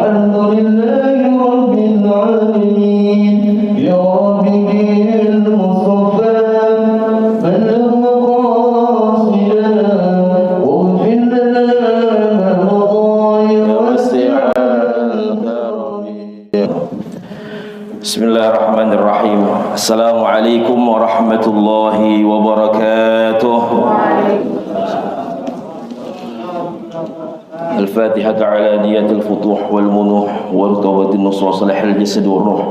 والحمد لله رب العالمين يا رب بالمصطفى بلغ مقاصدنا واغفر لنا ما مضى يا واسع الكرم. بسم الله الرحمن الرحيم. السلام عليكم ورحمة الله وبركاته. الفاتحة على نية الفتوح والمنوح ورطوبة النصر وصلاح الجسد والروح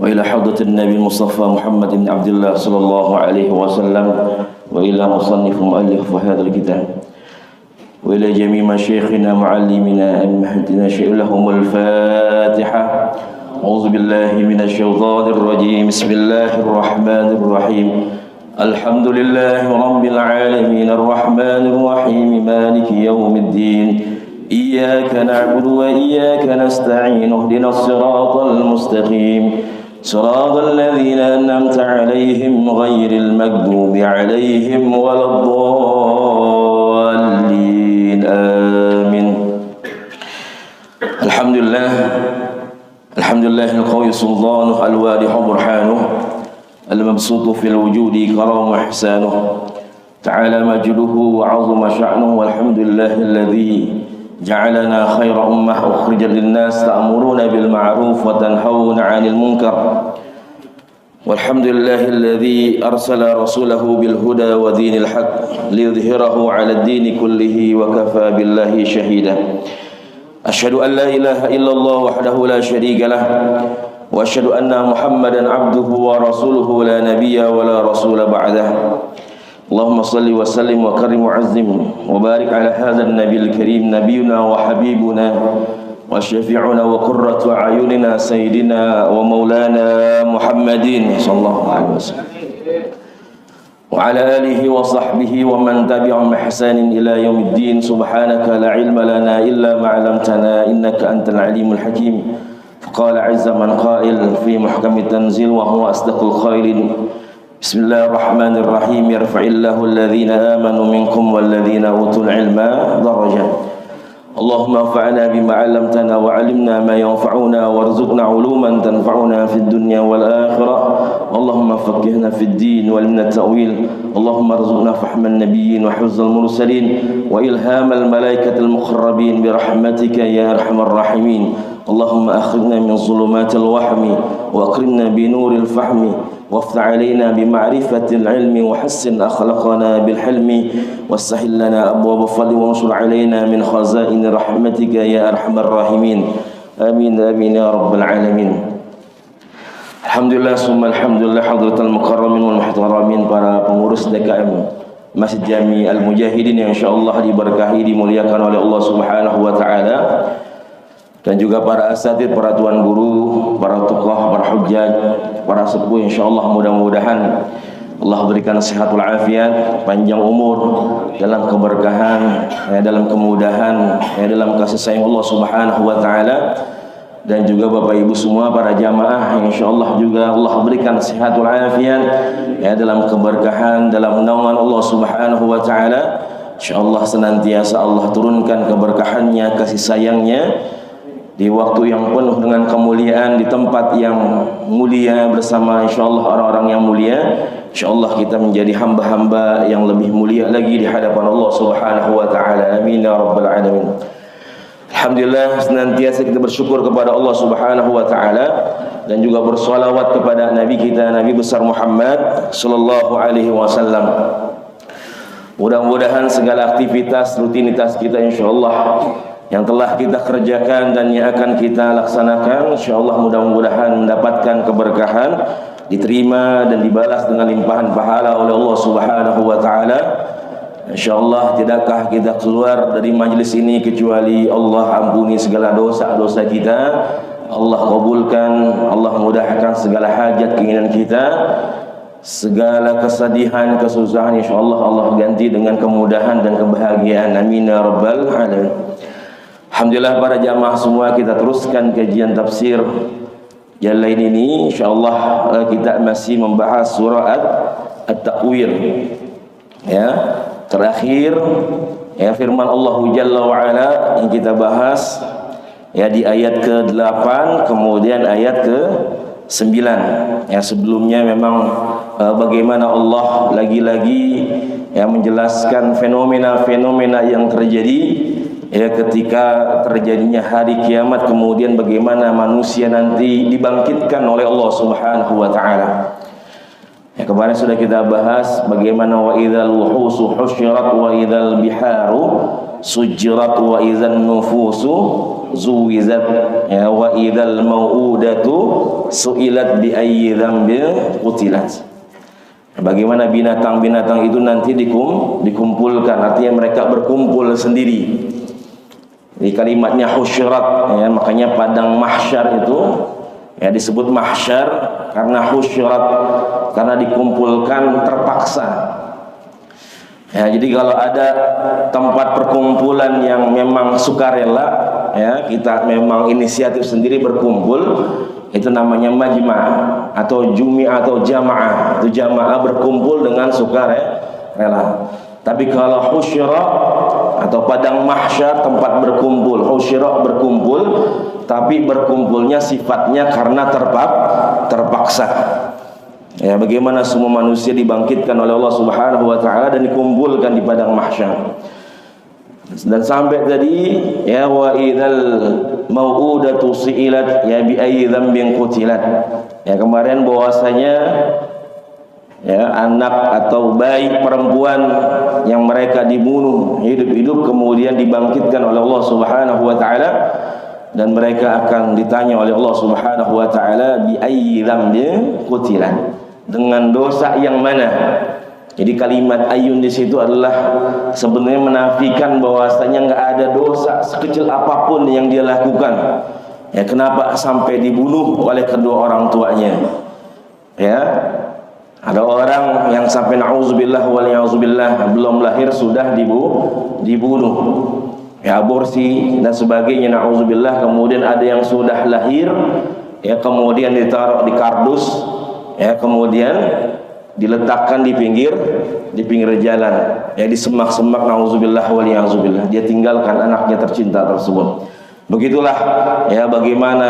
وإلى حضرة النبي المصطفى محمد بن عبد الله صلى الله عليه وسلم وإلى مصنف مؤلف هذا الكتاب وإلى جميع مشايخنا معلمنا أئمتنا شيء لهم الفاتحة. أعوذ بالله من الشيطان الرجيم. بسم الله الرحمن الرحيم. الحمد لله رب العالمين الرحمن الرحيم مالك يوم الدين إياك نعبد وإياك نستعين اهدنا الصراط المستقيم صراط الذين أنعمت عليهم غير المغضوب عليهم ولا الضالين آمين. الحمد لله القوي سلطانه الواضح برهانه المبسوط في الوجود كرم إحسانه تعالى مجده وعظم شأنه. والحمد لله الذي جعلنا خير أمة أخرجت للناس تأمرون بالمعروف وتنهون عن المنكر. والحمد لله الذي أرسل رسوله بالهدى ودين الحق ليظهره على الدين كله وكفى بالله شهيدا. أشهد أن لا إله إلا الله وحده لا شريك له وأشهد أن محمدا عبده ورسوله لا نبي ولا رسول بعده. اللهم صل وسلم وكرم وعظم وبارك على هذا النبي الكريم نبينا وحبيبنا وشفيعنا وقرة أعيننا سيدنا ومولانا محمد صلى الله عليه وسلم وعلى آله وصحبه ومن تبعهم بإحسان إلى يوم الدين. سبحانك لا علم لنا إلا ما علمتنا إنك أنت العليم الحكيم. قال عز من قائل في محكم التنزيل وهو أصدق القائلين. بسم الله الرحمن الرحيم. يرفع الله الذين آمنوا منكم والذين أوتوا العلم درجات. اللهم انفعنا بما علمتنا وعلمنا ما ينفعنا وارزقنا علوما تنفعنا في الدنيا والآخرة. اللهم فقهنا في الدين وعلمنا التأويل. اللهم ارزقنا فهم النبيين وحفظ المرسلين وإلهام الملائكة المقربين برحمتك يا أرحم الراحمين. اللهم أخرجنا من ظلمات الوهم وأكرمنا بنور الفهم وافتح علينا بمعرفة العلم وحسن أخلاقنا بالحلم وسهل لنا أبواب الفضل وانشر علينا من خزائن رحمتك يا أرحم الراحمين. آمين آمين يا رب العالمين. Alhamdulillah summa alhamdulillah hadratal mukarramin wal muhtaramin, para pengurus DKM Masjid Jami Al-Mujahidin yang insyaallah diberkahi dimuliakan oleh Allah Subhanahu wa taala, dan juga para asatid, para tuan guru, para tokoh, para hujjaj, para sepuh. Insyaallah mudah-mudahan Allah berikan sehat walafiat, panjang umur, dalam keberkahan, dalam kemudahan, dalam kasih sayang Allah Subhanahu wa taala. Dan juga Bapak Ibu semua para jamaah, insyaallah juga Allah berikan sehat walafiat, dalam keberkahan, dalam naungan Allah Subhanahu wa taala. Insyaallah senantiasa Allah turunkan keberkahannya, kasih sayangnya di waktu yang penuh dengan kemuliaan, di tempat yang mulia bersama insyaallah orang-orang yang mulia. Insyaallah kita menjadi hamba-hamba yang lebih mulia lagi di hadapan Allah Subhanahu wa taala. Amin ya rabbal alamin. Alhamdulillah, senantiasa kita bersyukur kepada Allah Subhanahu wa taala dan juga bersolawat kepada Nabi kita, Nabi besar Muhammad sallallahu alaihi wasallam. Mudah-mudahan segala aktivitas rutinitas kita insyaallah yang telah kita kerjakan dan yang akan kita laksanakan insyaallah mudah-mudahan mendapatkan keberkahan, diterima dan dibalas dengan limpahan pahala oleh Allah Subhanahu wa taala. InsyaAllah tidakkah kita keluar dari majlis ini kecuali Allah ampuni segala dosa-dosa kita, Allah kabulkan, Allah mudahkan segala hajat keinginan kita, segala kesedihan, kesusahan insyaallah Allah ganti dengan kemudahan dan kebahagiaan. Amin ya rabbal alamin. Alhamdulillah para jamaah semua, kita teruskan kajian tafsir yang lain ini. InsyaAllah kita masih membahas surah At-Takwir, ya. Terakhir firman Allah Jalla wa Ala yang kita bahas ya di ayat ke-8 kemudian ayat ke-9. Ya sebelumnya memang bagaimana Allah lagi-lagi ya menjelaskan fenomena-fenomena yang terjadi ya ketika terjadinya hari kiamat, kemudian bagaimana manusia nanti dibangkitkan oleh Allah Subhanahu wa taala. Ya kemarin sudah kita bahas bagaimana wa idzal wuhusu husyirat wa idzal biharu sujirat wa idzan nufusu zuwizat ya wa idzal mau'udatu su'ilat bi ayyi dzambin qutilat. Bagaimana binatang-binatang itu nanti dikumpulkan, artinya mereka berkumpul sendiri. Di kalimatnya husyirat ya, makanya padang mahsyar itu ya disebut mahsyar karena husyirat, karena dikumpulkan terpaksa. Ya, jadi kalau ada tempat perkumpulan yang memang sukarela ya, kita memang inisiatif sendiri berkumpul, itu namanya majma' atau jumi' atau jamaah. Itu jamaah berkumpul dengan sukarela. Tapi kalau husyira atau padang mahsyar tempat berkumpul, husyira berkumpul tapi berkumpulnya sifatnya karena terpaksa. Ya, bagaimana semua manusia dibangkitkan oleh Allah Subhanahu wa taala dan dikumpulkan di padang mahsyar. Dan sampai tadi ya wa idzal mau'udatu su'ilat ya bi ayyi dzambin qutilat. Ya kemarin bahwasanya ya anak atau bayi perempuan yang mereka dibunuh hidup-hidup kemudian dibangkitkan oleh Allah Subhanahu wa taala, dan mereka akan ditanya oleh Allah Subhanahu wa taala bi ayyi dzambin qutilat, dengan dosa yang mana. Jadi kalimat ayun di situ adalah sebenarnya menafikan bahwasanya enggak ada dosa sekecil apapun yang dia lakukan. Ya kenapa sampai dibunuh oleh kedua orang tuanya? Ya, ada orang yang sampai na'udzubillah wal ya'udzubillah belum lahir sudah dibunuh. Ya aborsi dan sebagainya, na'udzubillah. Kemudian ada yang sudah lahir ya kemudian ditaruh di kardus ya kemudian diletakkan di pinggir jalan ya, di semak-semak, na'udzubillah wal ya'udzubillah. Dia tinggalkan anaknya tercinta tersebut. Begitulah ya bagaimana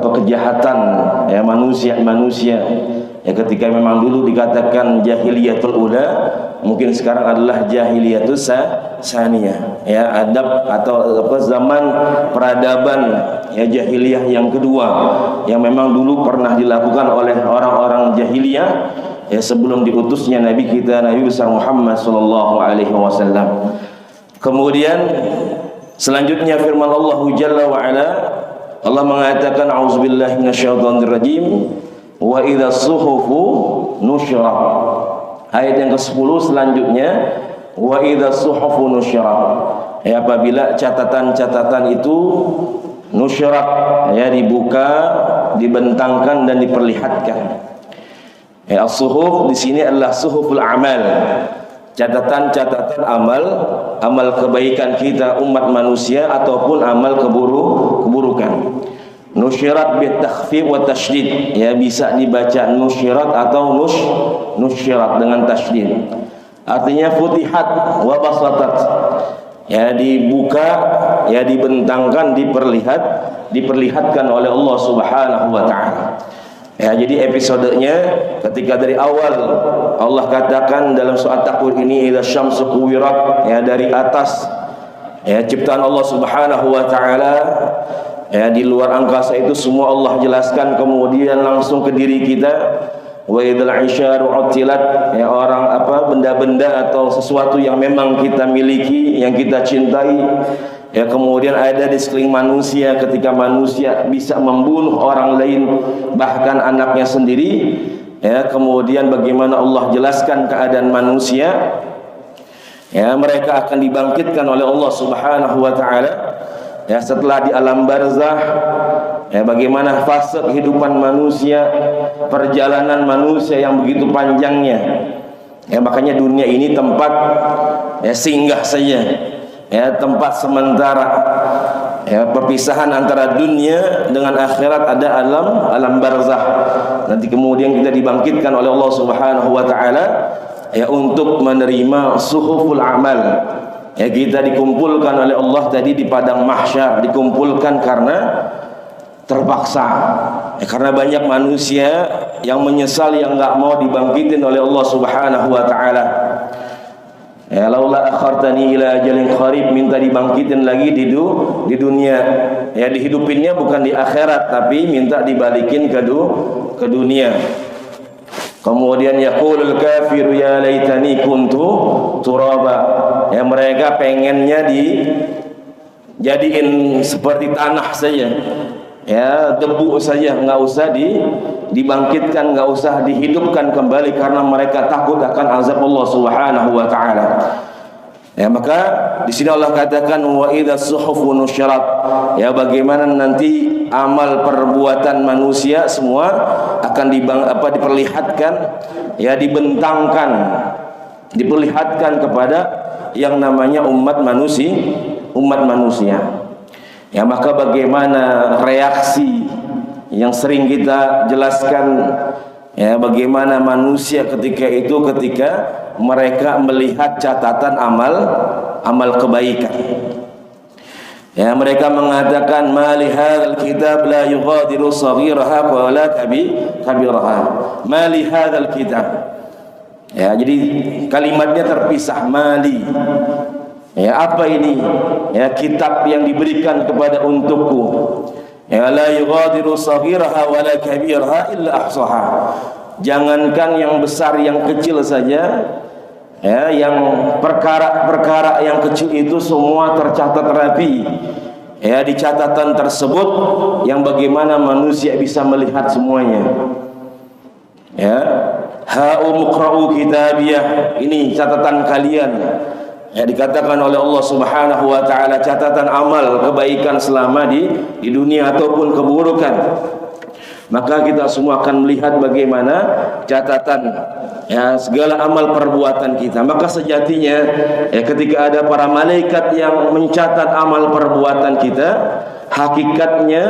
kejahatan ya manusia ya, ketika memang dulu dikatakan jahiliyatul ula, mungkin sekarang adalah jahiliyatus saniyah ya, adab atau zaman peradaban ya jahiliyah yang kedua, yang memang dulu pernah dilakukan oleh orang-orang jahiliyah ya sebelum diutusnya Nabi kita Nabi besar Muhammad sallallahu alaihi wasallam. Kemudian selanjutnya firman Allah Jalla wa ala, Allah mengatakan auzubillahi minasyaitonir rajim wa idzas suhufu nusyrat. Ayat yang ke-10 selanjutnya wa idzas suhufu nusyrat. Ya apabila catatan-catatan itu nusyrat ya dibuka, dibentangkan dan diperlihatkan. Ya as-suhuf di sini adalah suhuful amal. Catatan-catatan amal kebaikan kita umat manusia ataupun amal keburukan. Nusyirat bitakhfif wa tasydid ya, bisa dibaca nusyirat atau nusyirat dengan tasydid. Artinya futihat wa basatat ya, dibuka ya, dibentangkan, diperlihatkan oleh Allah Subhanahu wa taala. Ya, jadi episodenya ketika dari awal Allah katakan dalam surat Takwir ini idza syamsu kuwirat ya, dari atas ya ciptaan Allah Subhanahu wa taala ya, di luar angkasa itu semua Allah jelaskan, kemudian langsung ke diri kita wa idzal isyaru utilat ya, orang benda-benda atau sesuatu yang memang kita miliki, yang kita cintai ya, kemudian ada di sekeliling manusia ketika manusia bisa membunuh orang lain bahkan anaknya sendiri ya, kemudian bagaimana Allah jelaskan keadaan manusia ya, mereka akan dibangkitkan oleh Allah Subhanahu wa taala ya setelah di alam barzah ya, bagaimana fase kehidupan manusia, perjalanan manusia yang begitu panjangnya ya, makanya dunia ini tempat ya singgah saja ya, tempat sementara ya, perpisahan antara dunia dengan akhirat ada alam barzah. Nanti kemudian kita dibangkitkan oleh Allah Subhanahu wa taala ya untuk menerima suhuful amal Ya, kita dikumpulkan oleh Allah tadi di padang mahsyar, dikumpulkan karena terpaksa. Ya, karena banyak manusia yang menyesal, yang enggak mau dibangkitin oleh Allah Subhanahu wa taala. Ya, laula akhartani ila ajalin qarib, minta dibangkitin lagi di dunia. Ya, dihidupinnya bukan di akhirat, tapi minta dibalikin ke dunia. Kemudian yaqulul kafiru ya laitani kuntu turaba. Ya, mereka pengennya dijadiin seperti tanah saja. Ya, debu saja, enggak usah dibangkitkan, enggak usah dihidupkan kembali karena mereka takut akan azab Allah Subhanahu wa taala. Ya, maka di sini Allah katakan wa idzas suhufu nusyirat. Ya, bagaimana nanti amal perbuatan manusia semua akan diperlihatkan, ya, diperlihatkan kepada yang namanya umat manusia. Ya, maka bagaimana reaksi yang sering kita jelaskan, ya, bagaimana manusia ketika mereka melihat catatan amal kebaikan. Ya, mereka mengatakan mali hadzal kitab la yughadiru saghiraha wa la kabiraha. Mali hadzal kitab. Ya, jadi kalimatnya terpisah, mali. Ya, apa ini? Ya, kitab yang diberikan kepada untukku. Ya, la yughadiru saghiraha wa la kabiraha illa ahsaha. Jangankan yang besar, yang kecil saja, ya, yang perkara-perkara yang kecil itu semua tercatat rapi. Ya, di catatan tersebut yang bagaimana manusia bisa melihat semuanya. Ya, ha'umqra'u kitabiyah, ini catatan kalian. Ya, dikatakan oleh Allah Subhanahu wa taala catatan amal kebaikan selama di dunia ataupun keburukan. Maka kita semua akan melihat bagaimana catatan, ya, segala amal perbuatan kita. Maka sejatinya, ya, ketika ada para malaikat yang mencatat amal perbuatan kita, hakikatnya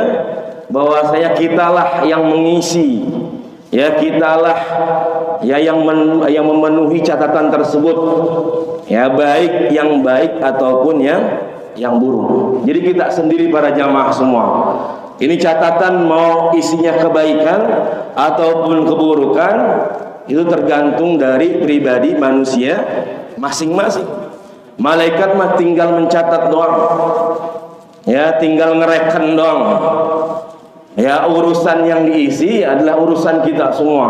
bahwasanya kitalah yang mengisi, ya, kitalah, ya, yang memenuhi catatan tersebut, ya, baik yang baik ataupun yang buruk. Jadi kita sendiri para jamaah semua, ini catatan mau isinya kebaikan ataupun keburukan itu tergantung dari pribadi manusia masing-masing. Malaikat mah tinggal mencatat doang, ya, tinggal ngereken doang. Ya, urusan yang diisi adalah urusan kita semua.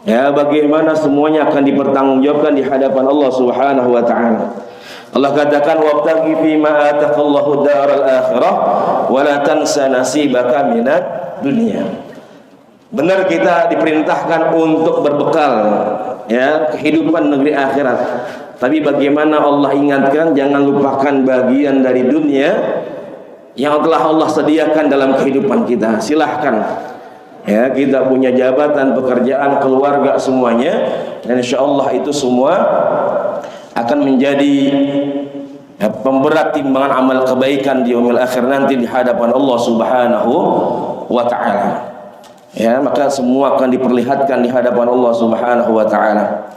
Ya, bagaimana semuanya akan dipertanggungjawabkan di hadapan Allah Subhanahu wa taala. Allah katakan wabtaghi fima ataqallahu daral akhirah wa la tansa nasibaka minad dunya. Benar, kita diperintahkan untuk berbekal, ya, kehidupan negeri akhirat. Tapi bagaimana Allah ingatkan jangan lupakan bagian dari dunia yang telah Allah sediakan dalam kehidupan kita. Silahkan, ya, kita punya jabatan, pekerjaan, keluarga, semuanya, dan insyaallah itu semua akan menjadi, ya, pemberat timbangan amal kebaikan di yaumil akhir nanti di hadapan Allah Subhanahu wa taala. Ya, maka semua akan diperlihatkan di hadapan Allah Subhanahu wa taala.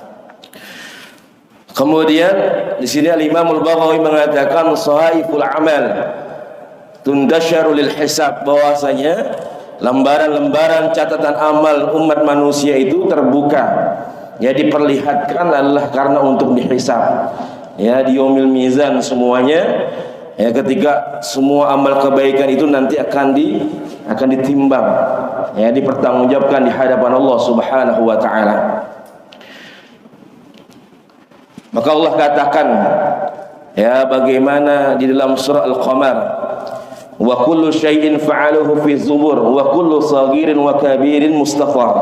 Kemudian di sini Al-Imam Al-Baghawi mengatakan sahaiful amal tundasyaru lil hisab, bahwasanya lembaran-lembaran catatan amal umat manusia itu terbuka, ya, diperlihatkan adalah karena untuk dihisab, ya, di yaumil mizan semuanya, ya, ketika semua amal kebaikan itu nanti akan ditimbang, ya, dipertanggungjawabkan di hadapan Allah Subhanahu wa taala. Maka Allah katakan, ya, bagaimana di dalam surah Al-Qamar, wa kullu syai'in fa'aluhu fi zubur wa kullu saghirin wa kabirin mustaghfar.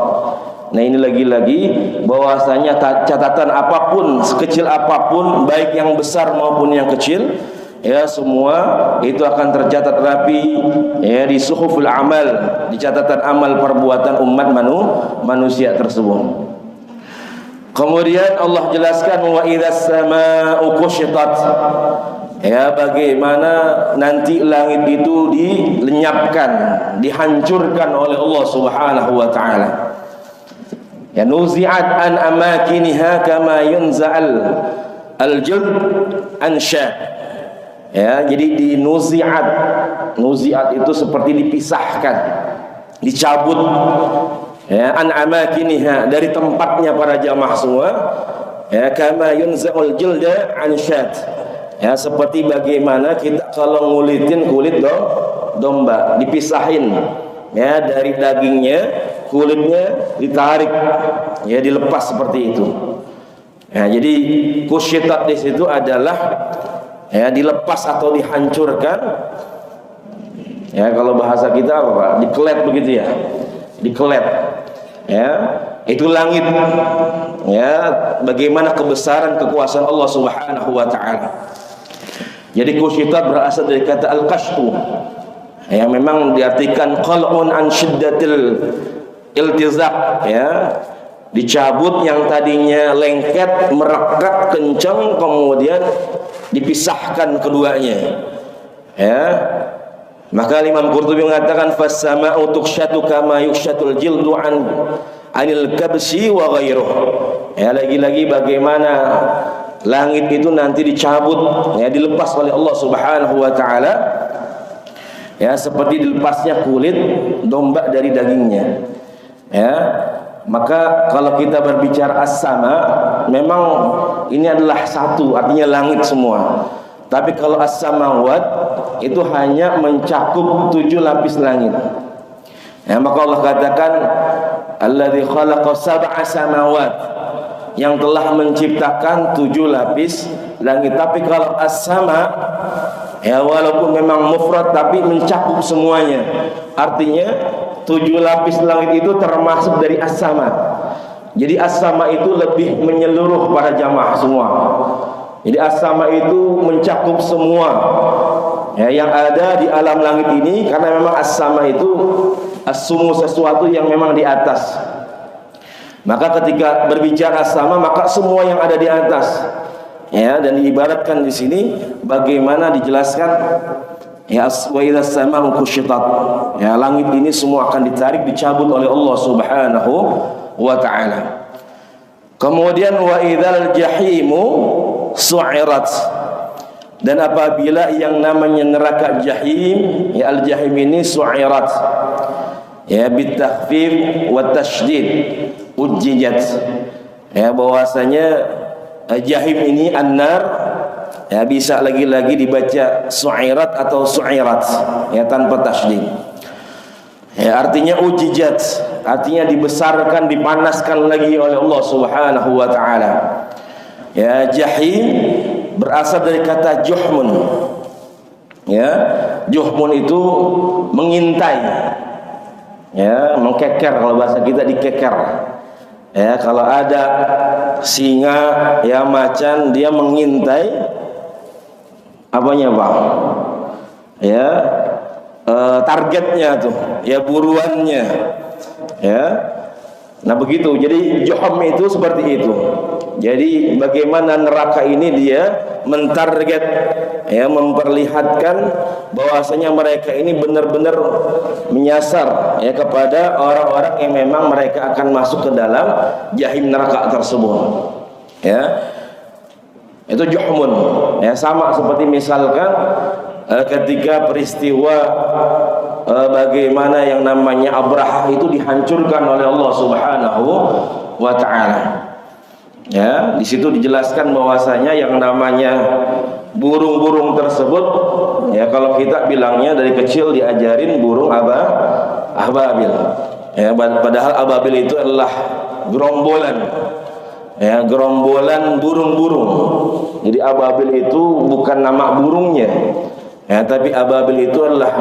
Nah, ini lagi-lagi bahwasanya catatan apapun, sekecil apapun, baik yang besar maupun yang kecil, ya, semua itu akan tercatat rapi, ya, di suhuful amal, di catatan amal perbuatan umat manusia tersebut. Kemudian Allah jelaskan wa idzas samaa'u kushitat, ya, bagaimana nanti langit itu dilenyapkan, dihancurkan oleh Allah Subhanahu wa taala. Ya, nuzi'at an amakiniha kama yunza'al al-juld ansya. Ya, jadi di nuzi'at. Nuzi'at itu seperti dipisahkan, dicabut ya, an amakiniha, dari tempatnya para jamaah semua. Ya, kama yunza'ul jilda an syat. Ya, seperti bagaimana kita kalau ngulitin kulit domba, dipisahin ya dari dagingnya, kulitnya ditarik, ya dilepas seperti itu. Ya, jadi kusyitat di situ adalah ya dilepas atau dihancurkan. Ya, kalau bahasa kita apa Pak? Dikelet begitu ya. Dikelet. Ya, itu langit. Ya, bagaimana kebesaran kekuasaan Allah Subhanahu wa taala. Jadi kusyitat berasal dari kata al-qashtu. Ya, memang diartikan qal'un an syiddatil iltizaq, ya. Dicabut yang tadinya lengket, merekat kencang, kemudian dipisahkan keduanya. Ya. Maka Imam Qurtubi mengatakan fas-sama'u tuqsyatu kama yuqsyatul jildu anil kabsi wa ghairuh. Ya, lagi-lagi bagaimana langit itu nanti dicabut, ya dilepas oleh Allah Subhanahu wa taala. Ya, seperti dilepasnya kulit domba dari dagingnya. Ya. Maka kalau kita berbicara as-sama, memang ini adalah satu, artinya langit semua. Tapi kalau as-samawat itu hanya mencakup 7 lapis langit. Ya, maka Allah katakan alladzi khalaqa sab'a samawat, yang telah menciptakan 7 lapis langit. Tapi kalau as-sama, ya walaupun memang mufrad tapi mencakup semuanya. Artinya 7 lapis langit itu termasuk dari as-sama. Jadi as-sama itu lebih menyeluruh pada jamaah semua. Jadi as-sama itu mencakup semua ya, yang ada di alam langit ini, karena memang as-sama itu as-sumu, sesuatu yang memang di atas. Maka ketika berbicara as-sama, maka semua yang ada di atas. Ya, dan diibaratkan di sini bagaimana dijelaskan ya, wa idza as-sama'u kusyitat. Ya, langit ini semua akan ditarik, dicabut oleh Allah Subhanahu wa taala. Kemudian wa idzal jahimu su'irat. Dan apabila yang namanya neraka jahim, ya al-jahim ini su'irat. Ya, bitakhfif wa tasydid, ujjijat. Ya, bahwasanya jahim ini an-nar, ya bisa lagi-lagi dibaca su'irat atau su'irat, ya tanpa tasydid. Ya, artinya ujijat, artinya dibesarkan, dipanaskan lagi oleh Allah Subhanahu wa taala. Ya, jahim berasal dari kata juhmun. Ya, juhmun itu mengintai. Ya, mengkeker, kalau bahasa kita dikeker. Ya, kalau ada singa, ya macan, dia mengintai apanya Pak? Ya, targetnya tuh, ya buruannya. Ya, nah begitu. Jadi juhum itu seperti itu. Jadi bagaimana neraka ini dia mentarget, ya memperlihatkan bahwasanya mereka ini benar-benar menyasar ya kepada orang-orang yang memang mereka akan masuk ke dalam jahim neraka tersebut. Ya, itu juhmun. Ya, sama seperti misalkan ketika peristiwa bagaimana yang namanya Abrahah itu dihancurkan oleh Allah Subhanahu wa taala. Ya, di situ dijelaskan bahwasanya yang namanya burung-burung tersebut, ya kalau kita bilangnya dari kecil diajarin burung ababil. Ya, padahal ababil itu adalah gerombolan. Ya, gerombolan burung-burung. Jadi ababil itu bukan nama burungnya. Ya, tapi ababil itu adalah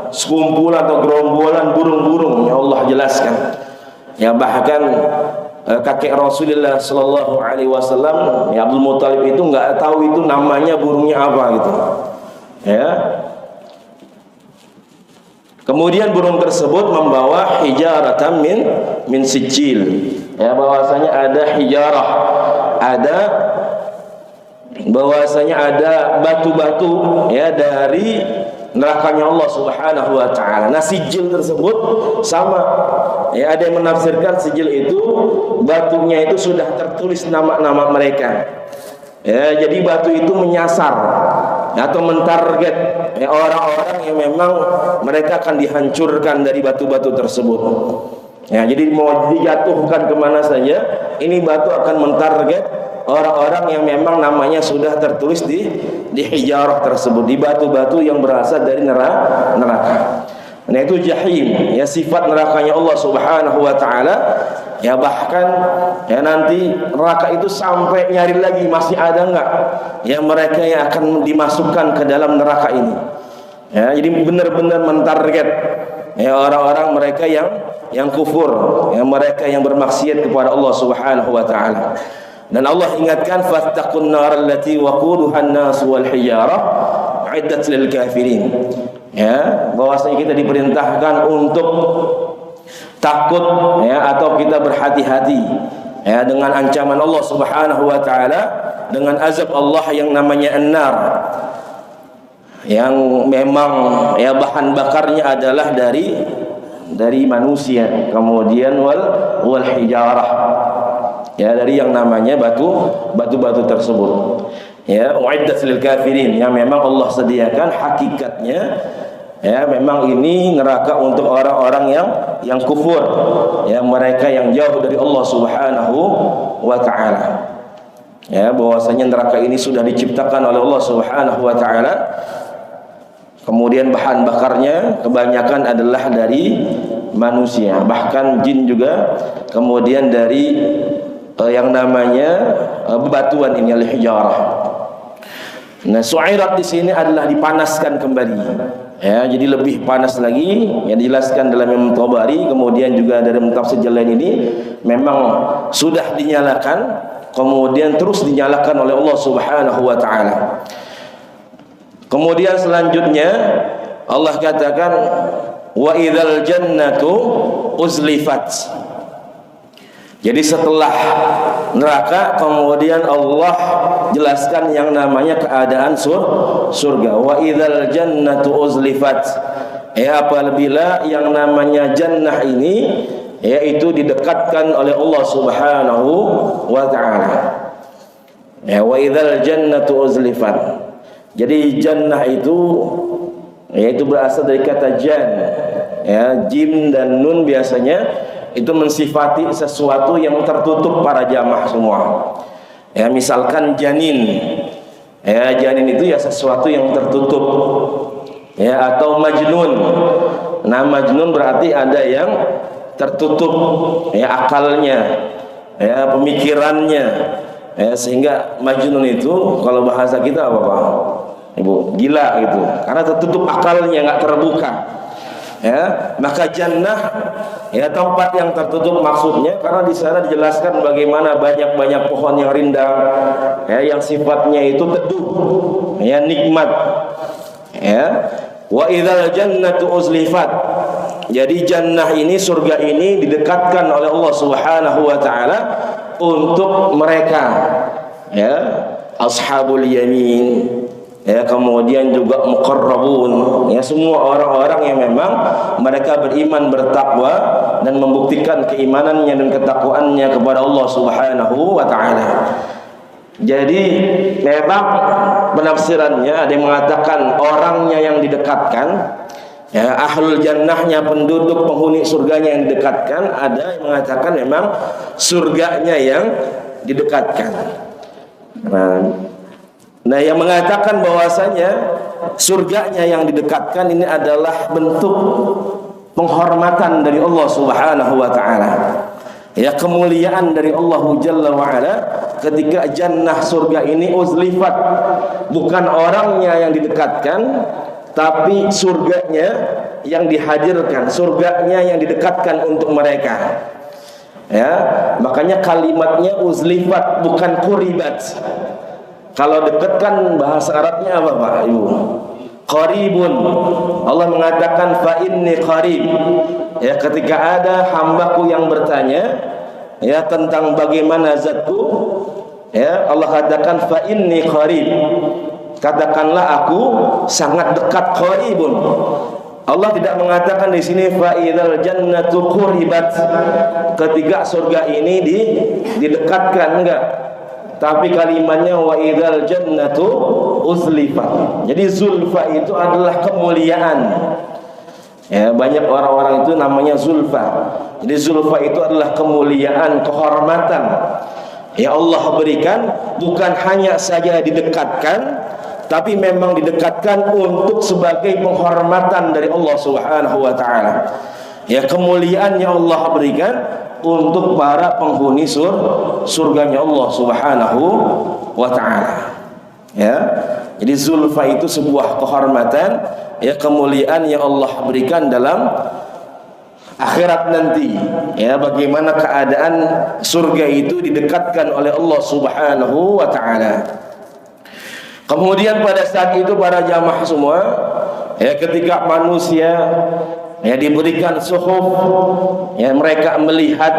sekumpulan atau gerombolan burung-burung yang Allah jelaskan. Ya, bahkan kakek Rasulullah Sallallahu Alaihi Wasallam, ya Abdul Muthalib itu nggak tahu itu namanya burungnya apa gitu. Ya. Kemudian burung tersebut membawa hijaratan min sijil. Ya, bahwasanya ada hijarah, ada bahwasanya ada batu-batu ya dari nerakanya Allah Subhanahu wa taala. Nah, sijil tersebut sama. Ya, ada yang menafsirkan sijil itu batunya itu sudah tertulis nama-nama mereka. Ya, jadi batu itu menyasar atau mentarget orang-orang yang memang mereka akan dihancurkan dari batu-batu tersebut. Ya, jadi mau dijatuhkan kemana saja, ini batu akan mentarget orang-orang yang memang namanya sudah tertulis di hijarah tersebut, di batu-batu yang berasal dari neraka. Nah, itu jahim, ya, sifat nerakanya Allah Subhanahu wa taala. Ya, bahkan ya nanti neraka itu sampai nyari lagi masih ada enggak ya mereka yang akan dimasukkan ke dalam neraka ini. Ya, jadi benar-benar mentarget ya orang-orang mereka yang kufur, ya, mereka yang bermaksiat kepada Allah Subhanahu wa taala. Dan Allah ingatkan fattaqun nar allati waquduha an-nas wal hijarah uiddat lil kafirin. Ya, bahwasanya kita diperintahkan untuk takut ya atau kita berhati-hati ya dengan ancaman Allah Subhanahu wa taala, dengan azab Allah yang namanya an-nar, yang memang ya bahan bakarnya adalah dari manusia, kemudian wal hijarah, ya, dari yang namanya batu-batu tersebut. Ya, uiddat lil kafirin, yang memang Allah sediakan hakikatnya. Ya, memang ini neraka untuk orang-orang yang kufur, ya, mereka yang jauh dari Allah Subhanahu wa taala. Ya, bahwasanya neraka ini sudah diciptakan oleh Allah Subhanahu wa taala. Kemudian bahan bakarnya kebanyakan adalah dari manusia, bahkan jin juga. Kemudian dari yang namanya bebatuan ini, al-hijarah. Nah, su'irat di sini adalah dipanaskan kembali. Ya, jadi lebih panas lagi, yang dijelaskan dalam Imam Tabari, kemudian juga dari tafsir lain ini memang sudah dinyalakan, kemudian terus dinyalakan oleh Allah Subhanahu wa taala. Kemudian selanjutnya Allah katakan wa idzal jannatu uzlifat. Jadi setelah neraka kemudian Allah jelaskan yang namanya keadaan surga. Wa idzal jannatu uzlifat. Ya, apabila yang namanya jannah ini yaitu didekatkan oleh Allah Subhanahu wa taala. Ya, wa idzal jannatu uzlifat. Jadi jannah itu yaitu berasal dari kata jan. Ya, jim dan nun biasanya itu mensifati sesuatu yang tertutup para jamaah semua. Ya, misalkan janin. Ya, janin itu ya sesuatu yang tertutup. Ya, atau majnun. Nah, majnun berarti ada yang tertutup, ya, akalnya, ya, pemikirannya. Ya, sehingga majnun itu kalau bahasa kita apa, Pak? Ibu, gila gitu. Karena tertutup akalnya, enggak terbuka. Ya, maka jannah ya tempat yang tertutup maksudnya karena di sana dijelaskan bagaimana banyak-banyak pohon yang rindang, ya, yang sifatnya itu teduh, ya, nikmat. Ya, wa idzal jannatu uzlifat. Jadi jannah ini, surga ini didekatkan oleh Allah Subhanahu wa taala untuk mereka, ya, ashabul yamin. Ya, kemudian juga muqarrabun, ya, semua orang-orang yang memang mereka beriman, bertakwa dan membuktikan keimanannya dan ketakwaannya kepada Allah Subhanahu wa taala. Jadi memang penafsirannya ada yang mengatakan orangnya yang didekatkan, ya, ahlul jannahnya, penduduk penghuni surganya yang didekatkan, ada yang mengatakan memang surganya yang didekatkan. Nah, yang mengatakan bahwasanya surganya yang didekatkan ini adalah bentuk penghormatan dari Allah Subhanahu wa taala. Ya, kemuliaan dari Allah Jalla wa ala ketika jannah surga ini uzlifat, bukan orangnya yang didekatkan, tapi surganya yang dihadirkan, surganya yang didekatkan untuk mereka. Ya, makanya kalimatnya uzlifat bukan quribat. Kalau dekat kan bahasa Arabnya apa, Pak Ibu? Qaribun. Allah mengatakan fa inni qarib. Ya, ketika ada hambaku yang bertanya, ya, tentang bagaimana zatku, ya, Allah katakan fa inni qarib. Katakanlah aku sangat dekat, qaribun. Allah tidak mengatakan di sini fa idzal jannatu quribat. Ketika surga ini didekatkan, enggak. tapi kalimatnya wa idzal jannatu uzlifat. Jadi zulfa itu adalah kemuliaan. Ya, banyak orang-orang itu namanya zulfa. Jadi zulfa itu adalah kemuliaan, kehormatan. Ya Allah berikan, bukan hanya saja didekatkan, tapi memang didekatkan untuk sebagai penghormatan dari Allah Subhanahu wa taala. Ya, kemuliaan yang Allah berikan untuk para penghuni surganya Allah Subhanahu wa taala. Ya. Jadi zulfa itu sebuah kehormatan, ya, kemuliaan yang Allah berikan dalam akhirat nanti. Ya, bagaimana keadaan surga itu didekatkan oleh Allah Subhanahu wa taala. Kemudian pada saat itu para jamaah semua, ya, ketika manusia ya diberikan suhuf, ya, mereka melihat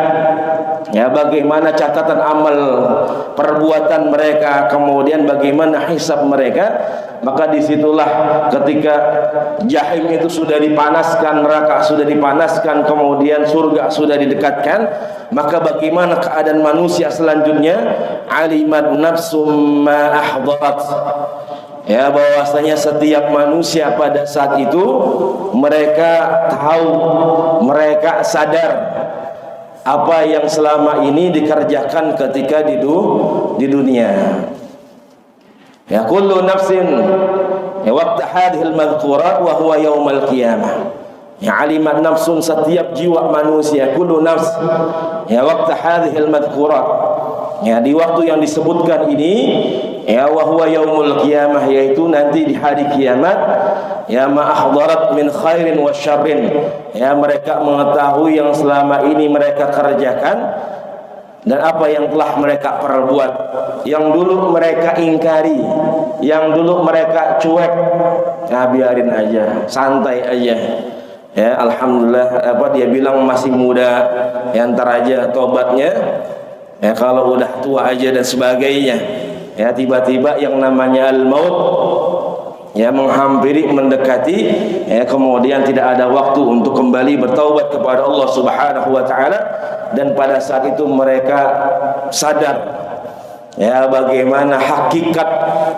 ya bagaimana catatan amal perbuatan mereka, kemudian bagaimana hisab mereka, maka disitulah ketika jahim itu sudah dipanaskan, neraka sudah dipanaskan, kemudian surga sudah didekatkan, maka bagaimana keadaan manusia selanjutnya? Alimat nafsum ma ahdarat. Ya, bahwasanya setiap manusia pada saat itu mereka tahu, mereka sadar apa yang selama ini dikerjakan ketika di dunia. Ya, kullu nafsin ya waqta hadhil madhkurat wa huwa yaumal qiyamah. Ya, alimat nafsun, setiap jiwa manusia, kullu nafs ya waqta hadhil madhkurat. Ya, di waktu yang disebutkan ini, ya, wa huwa yaumul qiyamah, yaitu nanti di hari kiamat, ya, ma ahdarat min khairin wa syarrin. Ya, mereka mengetahui yang selama ini mereka kerjakan dan apa yang telah mereka perbuat, yang dulu mereka ingkari, yang dulu mereka cuek. Ya, biarin aja, santai aja. Ya, alhamdulillah, dia bilang masih muda, ya, ntar aja tobatnya. Ya, kalau udah tua aja dan sebagainya. Ya, tiba-tiba yang namanya al-maut ya menghampiri, mendekati, ya, kemudian tidak ada waktu untuk kembali bertaubat kepada Allah Subhanahu wa taala, dan pada saat itu mereka sadar ya bagaimana hakikat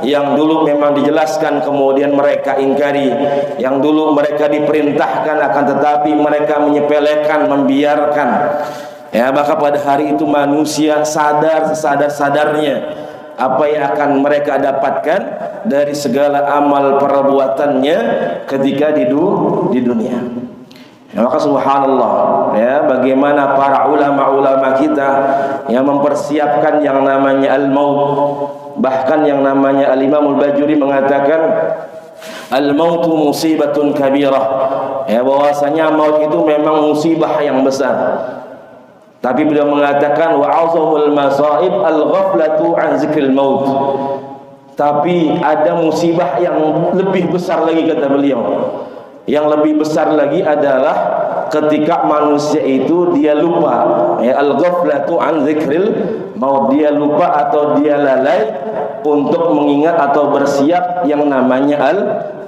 yang dulu memang dijelaskan kemudian mereka ingkari, yang dulu mereka diperintahkan akan tetapi mereka menyepelekan, membiarkan. Ya, maka pada hari itu manusia sadar sesadar-sadarnya apa yang akan mereka dapatkan dari segala amal perbuatannya ketika di dunia. Ya, maka subhanallah, ya, bagaimana para ulama-ulama kita yang mempersiapkan yang namanya al-maut. Bahkan yang namanya al-Imam al-Bajuri mengatakan al-mautu musibatun kabirah. Ya, bahwasanya maut itu memang musibah yang besar. Tapi beliau mengatakan wa azamul masaib al-ghaflatu an zikril maut. Tapi ada musibah yang lebih besar lagi, kata beliau. Yang lebih besar lagi adalah ketika manusia itu dia lupa, ya, al-ghaflatu an zikril maut, dia lupa atau dia lalai untuk mengingat atau bersiap yang namanya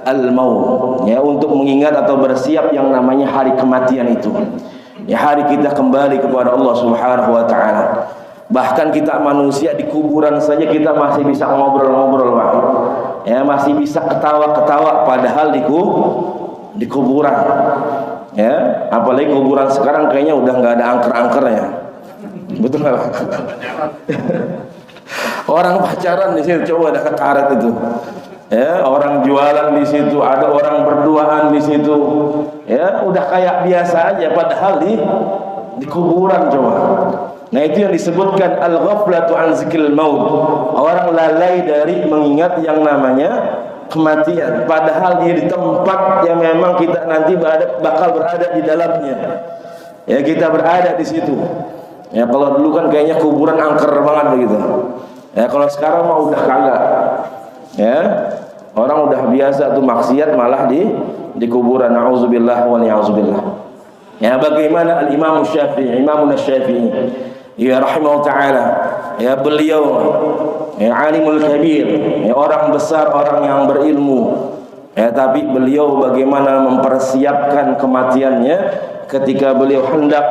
al-maut, ya, untuk mengingat atau bersiap yang namanya hari kematian itu. Ya, hari kita kembali kepada Allah Subhanahu wa taala. Bahkan kita manusia di kuburan saja kita masih bisa ngobrol-ngobrol, Pak. Ya, masih bisa ketawa-ketawa padahal di kuburan. Ya, apalagi kuburan sekarang kayaknya udah nggak ada angker-angkernya. Betul nggak, Pak? Orang pacaran di situ, coba ada karet itu. Ya, orang jualan di situ, ada orang berduaan di situ. Ya, udah kayak biasa aja padahal di kuburan, coba. Nah, itu yang disebutkan al-ghaflatu an zikril maut. Orang lalai dari mengingat yang namanya kematian, padahal dia di tempat yang memang kita nanti bakal berada di dalamnya. Ya, kita berada di situ. Ya, kalau dulu kan kayaknya kuburan angker banget begitu. Ya, kalau sekarang mah udah kagak. Ya, orang udah biasa tuh maksiat malah di kuburan. Nauzubillah wa na'udzubillah. Ya, bagaimana al-Imam Syafi'i, Imam Syafi'i, ya rahimahullah taala, ya, beliau ya alimul kabir, ya, orang besar, orang yang berilmu. Ya, tapi beliau bagaimana mempersiapkan kematiannya ketika beliau hendak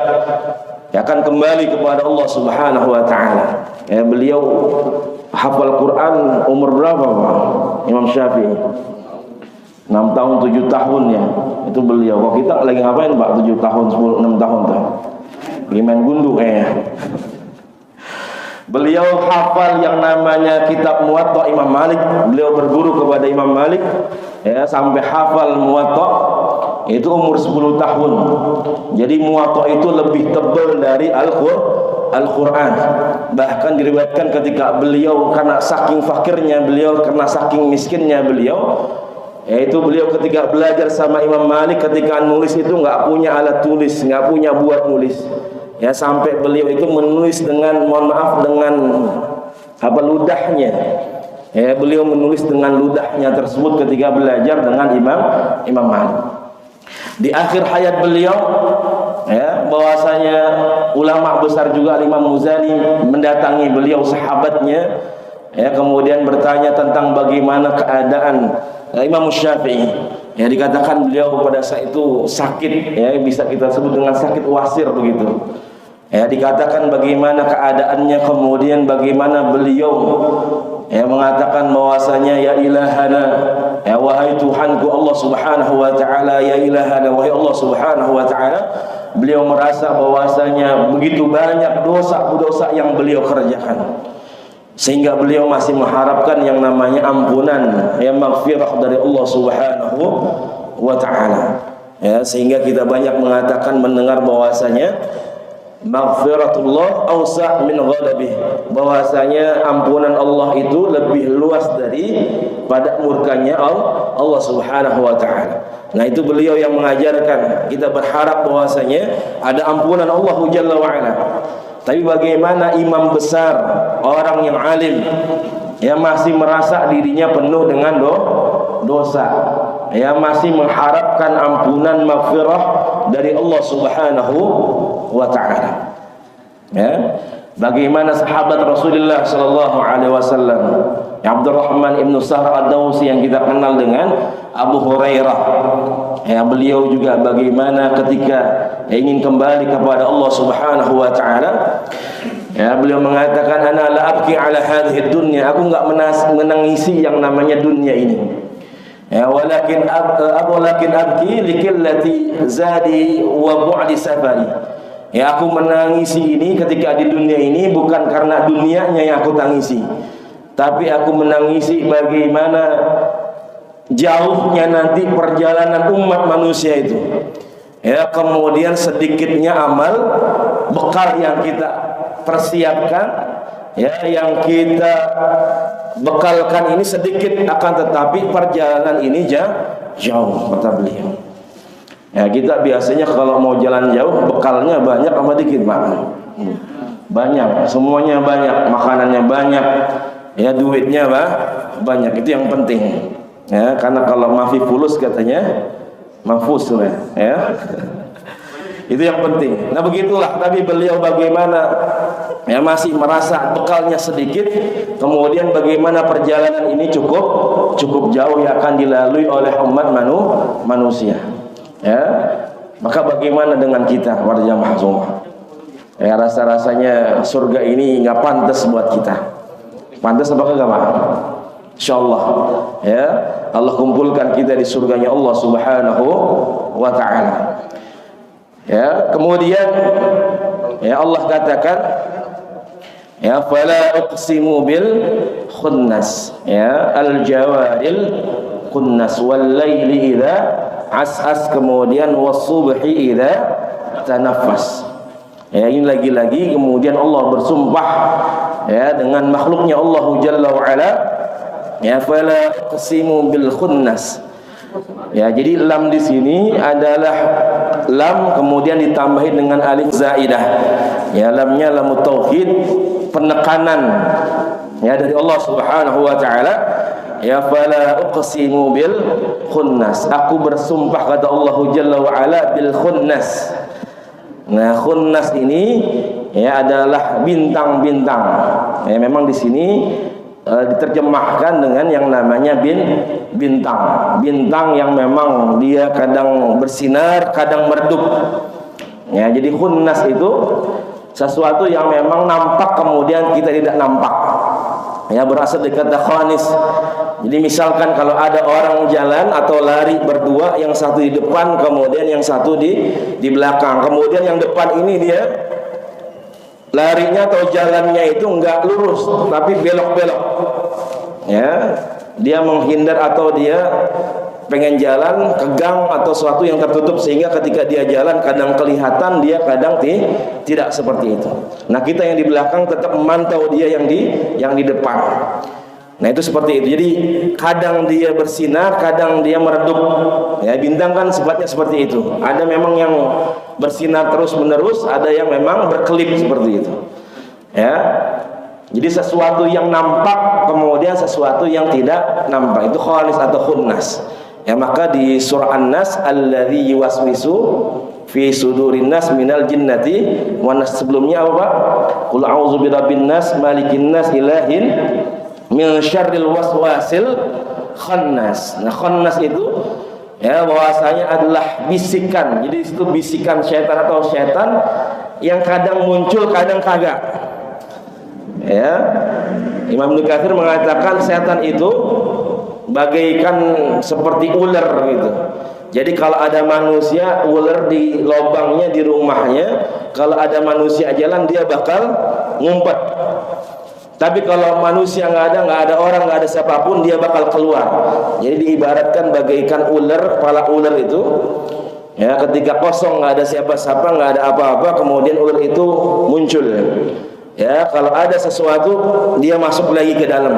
ya akan kembali kepada Allah Subhanahu wa taala. Ya, beliau hafal Quran umur berapa, Pak? Imam Syafi'i 6 tahun 7 tahun ya. Itu beliau. Kok kita lagi ngapain, Pak? 7 tahun 6 tahun tuh. Lagi main gundu kayaknya. Beliau hafal yang namanya kitab Muwatta Imam Malik. Beliau berguru kepada Imam Malik ya, sampai hafal Muwatta itu umur 10 tahun. Jadi Muwatta itu lebih tebal dari Al-Quran. Bahkan diriwayatkan ketika beliau karena saking fakirnya beliau, karena saking miskinnya beliau, yaitu beliau ketika belajar sama Imam Malik, ketika nulis itu nggak punya alat tulis, nggak punya buat nulis. Ya, sampai beliau itu menulis dengan, mohon maaf, dengan ludahnya. Ya, beliau menulis dengan ludahnya tersebut ketika belajar dengan Imam Malik. Di akhir hayat beliau, ya, bahwasanya ulama besar juga Imam Muzani mendatangi beliau, sahabatnya, ya, kemudian bertanya tentang bagaimana keadaan Imam Syafi'i. Ya, dikatakan beliau pada saat itu sakit, ya, bisa kita sebut dengan sakit wasir begitu. Ya, dikatakan bagaimana keadaannya, kemudian bagaimana beliau ya mengatakan bahwasanya ya ilahana, ya wahai Tuhanku Allah Subhanahu wa taala, ya ilahana, wahai Allah Subhanahu wa taala. Beliau merasa bahwasanya begitu banyak dosa-dosa yang beliau kerjakan, sehingga beliau masih mengharapkan yang namanya ampunan, ya maghfirah dari Allah Subhanahu wa taala. Ya, sehingga kita banyak mengatakan, mendengar bahwasanya maghfiratullah awsa' min ghadabih, bahwasanya ampunan Allah itu lebih luas daripada murkanya Allah Subhanahu wa taala. Nah, itu beliau yang mengajarkan kita berharap bahwasanya ada ampunan Allah Jalla wa ala. Tapi bagaimana imam besar, orang yang alim, ya masih merasa dirinya penuh dengan dosa, ya masih mengharapkan ampunan maghfirah dari Allah Subhanahu wa ta'ala. Ya, bagaimana sahabat Rasulullah sallallahu alaihi wasallam, ya Abdurrahman ibn Sahr ad-Dawsi yang kita kenal dengan Abu Hurairah. Ya, beliau juga bagaimana ketika ingin kembali kepada Allah Subhanahu wa taala, ya beliau mengatakan, ana la abki ala hadhihi dunya, aku enggak menangisi yang namanya dunia ini. Ya, walakin abki likillati zadi wa bu'di safari. Ya, aku menangisi ini ketika di dunia ini bukan karena dunianya yang aku tangisi, tapi aku menangisi bagaimana jauhnya nanti perjalanan umat manusia itu. Ya, kemudian sedikitnya amal bekal yang kita persiapkan, ya, yang kita bekalkan ini sedikit, akan tetapi perjalanan ini jauh, kata beliau. Ya, kita biasanya kalau mau jalan jauh bekalnya banyak apa dikit, Pak? Banyak, semuanya banyak, makanannya banyak, ya duitnya banyak, itu yang penting. Ya, karena kalau mafi fulus katanya mafus ya. Itu yang penting. Nah, begitulah. Tapi beliau bagaimana ya masih merasa bekalnya sedikit, kemudian bagaimana perjalanan ini cukup jauh yang akan dilalui oleh umat manusia. Ya, maka bagaimana dengan kita para jamaah semua? Ya, rasa-rasanya surga ini nggak pantas buat kita. Pantas apa enggak, Pak? Insyaallah, ya Allah kumpulkan kita di surganya Allah Subhanahu wa taala. Ya, kemudian ya Allah katakan, ya fala uqsimu bil khunnas, ya al jawaril khunnas wal laili idza as'as, kemudian wasubhi idza tanaffas. Ya, ini lagi-lagi kemudian Allah bersumpah ya dengan makhluknya Allah Jalla wa ala, ya fala uqsimu bil khunnas. Ya, jadi lam di sini adalah lam kemudian ditambahi dengan alif zaidah. Ya, lamnya lam tauhid, penekanan ya dari Allah Subhanahu wa taala. Ya fala uqsimu bil khunnas, aku bersumpah kata Allah Jalla wa ala bil khunnas. Nah, khunnas ini ya adalah bintang-bintang. Ya, memang di sini diterjemahkan dengan yang namanya bintang yang memang dia kadang bersinar, kadang meredup. Ya, jadi khunnas itu sesuatu yang memang nampak kemudian kita tidak nampak. Ya, berasal dari kata khanis. Jadi misalkan kalau ada orang jalan atau lari berdua, yang satu di depan kemudian yang satu di belakang. Kemudian yang depan ini dia larinya atau jalannya itu enggak lurus tapi belok-belok. Ya, dia menghindar atau dia pengen jalan ke gang atau sesuatu yang tertutup, sehingga ketika dia jalan kadang kelihatan, dia kadang tidak seperti itu. Nah, kita yang di belakang tetap memantau dia yang di depan. Nah, itu seperti itu. Jadi kadang dia bersinar, kadang dia meredup. Ya, bintang kan sifatnya seperti itu. Ada memang yang bersinar terus menerus, ada yang memang berkelip seperti itu. Ya. Jadi sesuatu yang nampak kemudian sesuatu yang tidak nampak, itu khalis atau khunnas. Ya, maka di surah An-Nas, alladzi yuwaswisu fi sudurin nas minal jinnati wan nas, sebelumnya apa Pak? Qul a'udzu birabbin nas, malikin nas, ilahin min syarril waswasil khannas. Nah, khannas itu ya bahwasanya adalah bisikan. Jadi itu bisikan syaitan atau setan yang kadang muncul kadang kagak. Ya, Imam Ibnu Katsir mengatakan setan itu bagaikan seperti ular gitu. Jadi kalau ada manusia, ular di lubangnya di rumahnya, kalau ada manusia jalan dia bakal ngumpet. Tapi kalau manusia nggak ada orang, nggak ada siapapun, dia bakal keluar. Jadi diibaratkan bagaikan ular, kepala ular itu. Ya, ketika kosong nggak ada siapa-siapa, nggak ada apa-apa, kemudian ular itu muncul. Ya, kalau ada sesuatu dia masuk lagi ke dalam.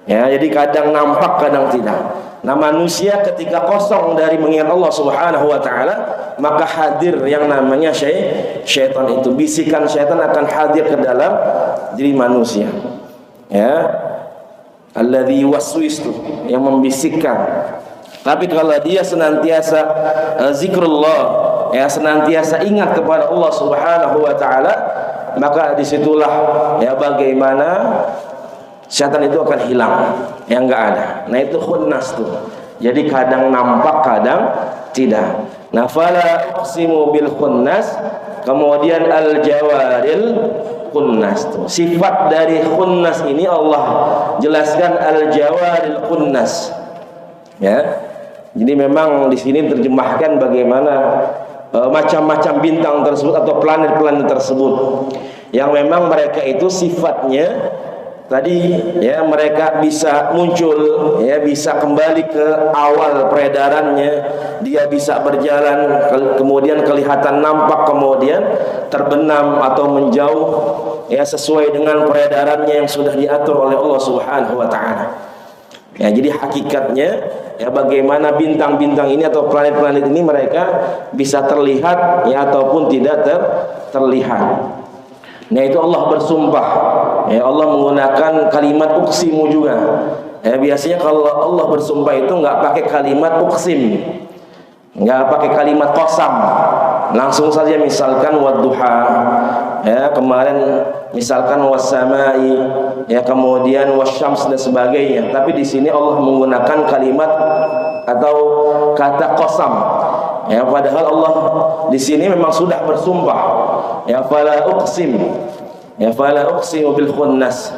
Ya, jadi kadang nampak kadang tidak. Nah, manusia ketika kosong dari mengingat Allah Subhanahu wa taala, maka hadir yang namanya syaitan itu. Bisikan syaitan akan hadir ke dalam diri manusia. Ya. Alladzi yuwaswis, yang membisikkan. Tapi kalau dia senantiasa zikrullah, ya senantiasa ingat kepada Allah Subhanahu wa taala, maka disitulah ya bagaimana syaitan itu akan hilang, yang enggak ada. Nah, itu khunnas tuh. Jadi kadang nampak, kadang tidak. Nah, fala uqsimu bil khunnas, kemudian al jawaril khunnas tuh. Sifat dari khunnas ini Allah jelaskan al jawaril khunnas. Ya. Jadi memang di sini terjemahkan bagaimana macam-macam bintang tersebut atau planet-planet tersebut yang memang mereka itu sifatnya tadi ya, mereka bisa muncul, ya bisa kembali ke awal peredarannya, dia bisa berjalan kemudian kelihatan nampak, kemudian terbenam atau menjauh, ya sesuai dengan peredarannya yang sudah diatur oleh Allah Subhanahu wa taala. Ya, jadi hakikatnya ya bagaimana bintang-bintang ini atau planet-planet ini mereka bisa terlihat ya ataupun tidak terlihat. Nah, itu Allah bersumpah. Ya, Allah menggunakan kalimat uqsimu juga. Ya, biasanya kalau Allah bersumpah itu nggak pakai kalimat uqsim, nggak pakai kalimat qasam, langsung saja misalkan wadduha, ya kemarin misalkan wassamai, ya kemudian wasyams dan sebagainya. Tapi di sini Allah menggunakan kalimat atau kata qasam. Ya, padahal Allah di sini memang sudah bersumpah. Ya, fala uqsim. Ya, fala uqsimu bil khunnas.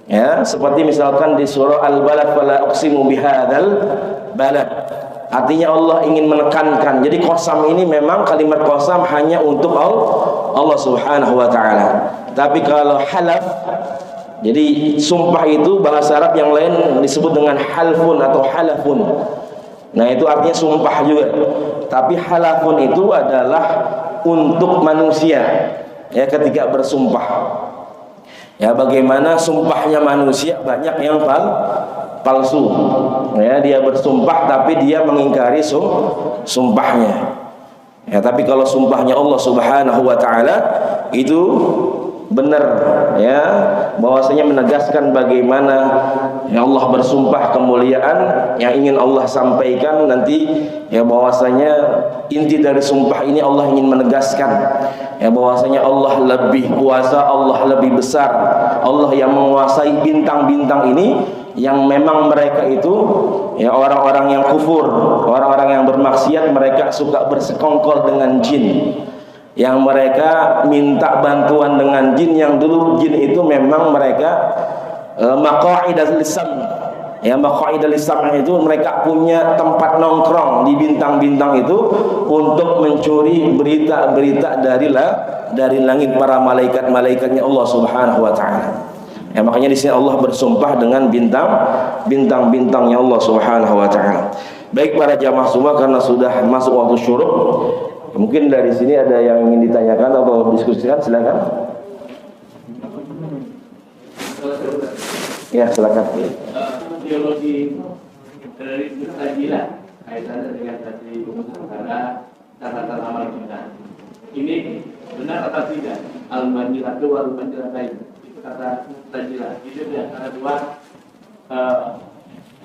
Ya, seperti misalkan di surah Al-Balad, fala uqsimu bihadzal balad. Artinya Allah ingin menekankan. Jadi qasam ini memang kalimat qasam hanya untuk Allah Subhanahu wa taala. Tapi kalau halaf, jadi sumpah itu bahasa Arab yang lain disebut dengan halfun atau halafun. Nah, itu artinya sumpah juga. Tapi halafun itu adalah untuk manusia, ya ketika bersumpah. Ya, bagaimana sumpahnya manusia banyak yang palsu. Ya, dia bersumpah tapi dia mengingkari sumpahnya. Ya, tapi kalau sumpahnya Allah Subhanahu wa taala itu benar, ya bahwasanya menegaskan bagaimana ya Allah bersumpah kemuliaan yang ingin Allah sampaikan nanti, ya bahwasanya inti dari sumpah ini Allah ingin menegaskan ya bahwasanya Allah lebih kuasa, Allah lebih besar, Allah yang menguasai bintang-bintang ini yang memang mereka itu ya orang-orang yang kufur, orang-orang yang bermaksiat, mereka suka bersekongkol dengan jin. yang mereka minta bantuan dengan jin, yang dulu jin itu memang mereka maqa'idul lisan. Ya, maqa'idul lisan itu mereka punya tempat nongkrong di bintang-bintang itu untuk mencuri berita-berita dari langit para malaikat-malaikatnya Allah Subhanahu wa taala. Ya, makanya di sini Allah bersumpah dengan bintang-bintangnya Allah Subhanahu wa taala. Baik para jamaah semua, karena sudah masuk waktu syuruk, mungkin dari sini ada yang ingin ditanyakan atau diskusikan, silakan. Ya, silakan. Teologi dari Mu'tazilah kaitannya dengan tadi antara catatan amal kita. Ini benar atau tidak? Al-Manjilatu wal-Manjilatain. Itu kata Mu'tazilah. Itu dia ada dua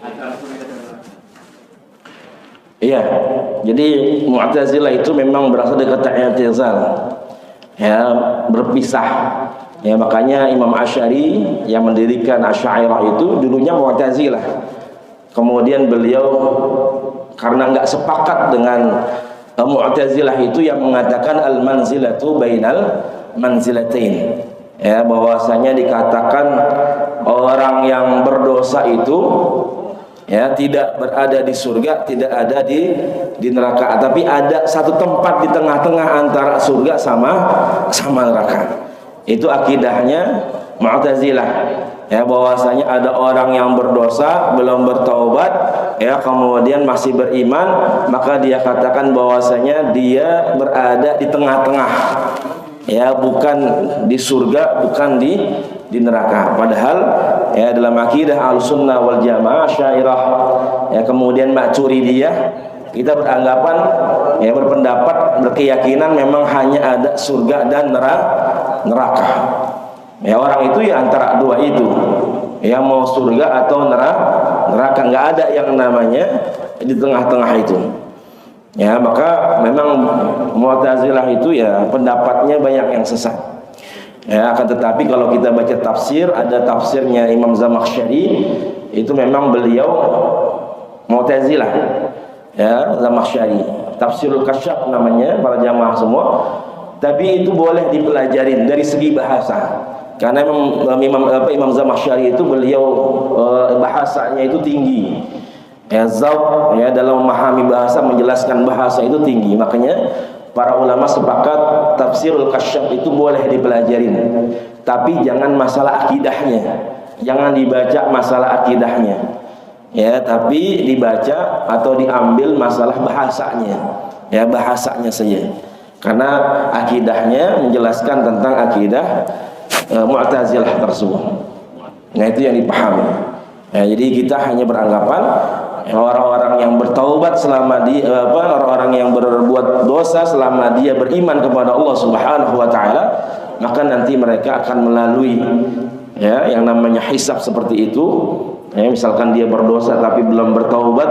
antara surga dan neraka. Iya. Jadi Mu'tazilah itu memang berasal dari kata i'tizal. Ya, berpisah. Ya, makanya Imam Asy'ari yang mendirikan Asy'ariyah itu dulunya Mu'tazilah. Kemudian beliau karena enggak sepakat dengan Mu'tazilah itu yang mengatakan al-manzilatu bainal manzilatain. Ya, bahwasanya dikatakan orang yang berdosa itu ya tidak berada di surga, tidak ada di neraka, tapi ada satu tempat di tengah-tengah antara surga sama neraka. Itu akidahnya Mu'tazilah. Ya, bahwasanya ada orang yang berdosa belum bertaubat, ya kemudian masih beriman, maka dia katakan bahwasanya dia berada di tengah-tengah. Ya, bukan di surga, bukan di neraka. Padahal ya dalam akidah Ahlussunnah wal Jamaah Asy'ariyah, ya kemudian Maturidiyah, kita beranggapan, ya berpendapat, berkeyakinan memang hanya ada surga dan neraka. Ya, orang itu ya antara dua itu, ya mau surga atau neraka, nggak ada yang namanya di tengah-tengah itu. Ya, maka memang Mu'tazilah itu ya pendapatnya banyak yang sesat. Ya, akan tetapi kalau kita baca tafsir, ada tafsirnya Imam Zamakhsyari, itu memang beliau Mu'tazilah. Ya, Zamakhsyari, Tafsirul Kasyaf namanya para jamaah semua. Tapi itu boleh dipelajarin dari segi bahasa. Karena Imam Zamakhsyari itu beliau bahasanya itu tinggi. Ya, zauq ya dalam memahami bahasa, menjelaskan bahasa itu tinggi. Makanya para ulama sepakat Tafsirul Kasyaf itu boleh dipelajarin. Tapi jangan masalah akidahnya. Jangan dibaca masalah akidahnya. Ya, tapi dibaca atau diambil masalah bahasanya. Ya, bahasanya saja. Karena akidahnya menjelaskan tentang akidah Mu'tazilah tersebut. Nah, itu yang dipahami. Ya, jadi kita hanya beranggapan orang-orang yang bertaubat selama orang-orang yang berbuat dosa selama dia beriman kepada Allah Subhanahu wa taala, maka nanti mereka akan melalui ya yang namanya hisab seperti itu. Ya, misalkan dia berdosa tapi belum bertaubat,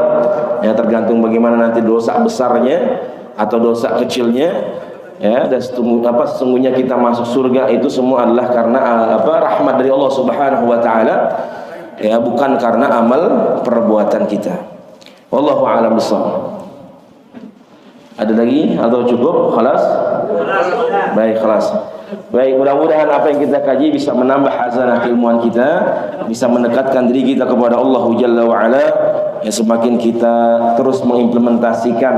ya tergantung bagaimana nanti dosa besarnya atau dosa kecilnya. Ya, dan sesungguhnya kita masuk surga itu semua adalah karena rahmat dari Allah Subhanahu wa taala, ya bukan karena amal perbuatan kita. Wallahu a'lam bishawab. Ada lagi atau cukup? Khalas? Baik, khalas. Baik, mudah-mudahan apa yang kita kaji bisa menambah hazanah keilmuan kita, bisa mendekatkan diri kita kepada Allah Jalla wa Ala. Ya, semakin kita terus mengimplementasikan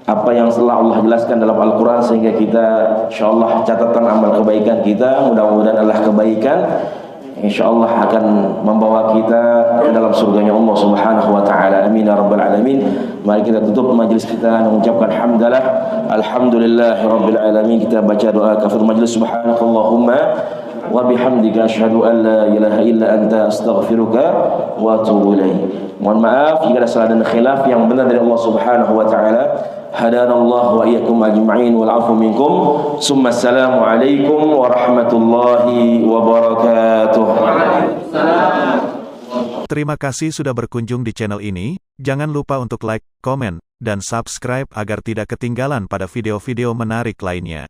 apa yang telah Allah jelaskan dalam Al-Quran, sehingga kita insyaallah catatan amal kebaikan kita mudah-mudahan adalah kebaikan, insyaallah akan membawa kita ke dalam surganya Allah Subhanahu wa taala. Amin ya rabbal alamin. Mari kita tutup majlis kita dengan mengucapkan hamdalah alhamdulillahirabbil alamin. Kita baca doa kafir majlis. Subhanakallahumma wa bihamdika asyhadu an la ilaha illa anta astaghfiruka wa atubu ilaik. Mohon maaf jika ada salah dan khilaf, yang benar dari Allah Subhanahu wa taala. Hadanallahu wa iyyakum ajma'in wal 'afwu minkum. Summa assalamu alaikum warahmatullahi wabarakatuh. Terima kasih sudah berkunjung di channel ini. Jangan lupa untuk like, komen, dan subscribe agar tidak ketinggalan pada video-video menarik lainnya.